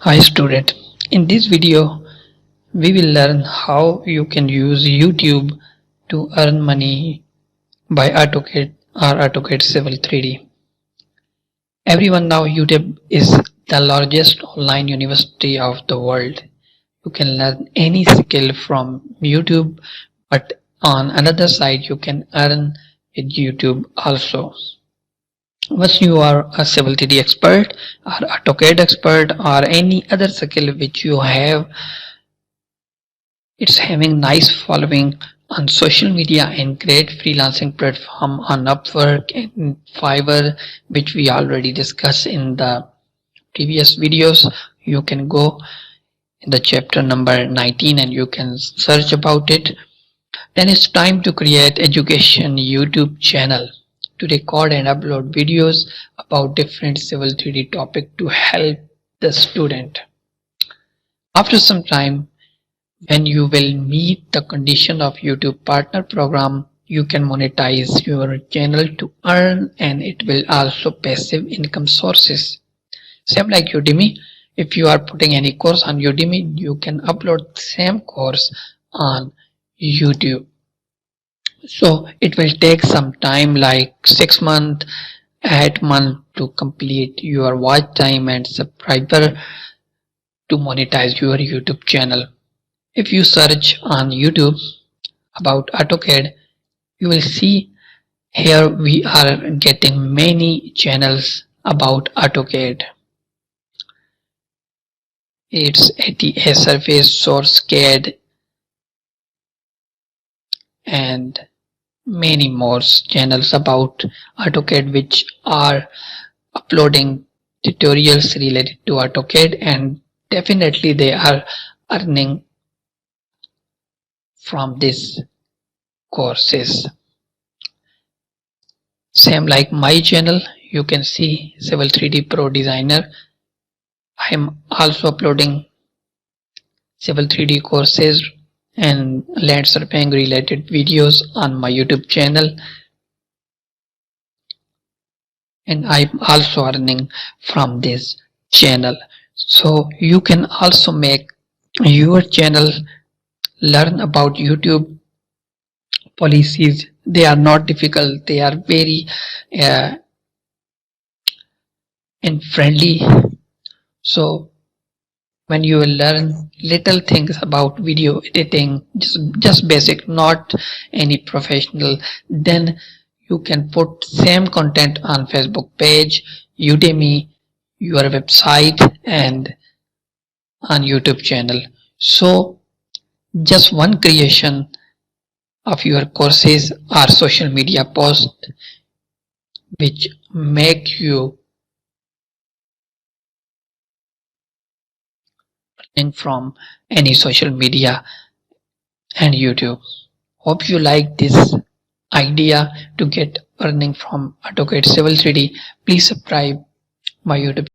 Hi student, in this video we will learn how you can use YouTube to earn money by Autocad or Autocad Civil 3D. Everyone now YouTube is the largest online university of the world. You can learn any skill from YouTube, but on another side you can earn with YouTube also. Once you are a Civil 3D expert or AutoCAD expert or any other skill which you have, it's having nice following on social media and great freelancing platform on Upwork and Fiverr, which we already discussed in the previous videos. You can go in the chapter number 19 and you can search about it. Then it's time to create education YouTube channel to record and upload videos about different Civil 3D topic to help the student. After some time, when you will meet the condition of YouTube partner program, you can monetize your channel to earn, and it will also passive income sources. Same like Udemy, if you are putting any course on Udemy, you can upload same course on YouTube. So it will take some time like 6 months, 8 months to complete your watch time and subscriber to monetize your YouTube channel. If you search on YouTube about AutoCAD, you will see here we are getting many channels about AutoCAD. It's ATA Surface, Source CAD, and many more channels about AutoCAD which are uploading tutorials related to AutoCAD, and definitely they are earning from these courses. Same like my channel, you can see Civil 3D Pro Designer. I am also uploading Civil 3D courses and land surveying related videos on my YouTube channel, and I'm also earning from this channel. So you can also make your channel learn about YouTube policies. They are not difficult, they are very and friendly. So when you will learn little things about video editing, just basic, not any professional, then you can put same content on Facebook page, Udemy, your website, and on YouTube channel. So just one creation of your courses or social media post which make you earning from any social media and YouTube. Hope you like this idea to get earning from AutoCAD Civil 3D. Please subscribe my YouTube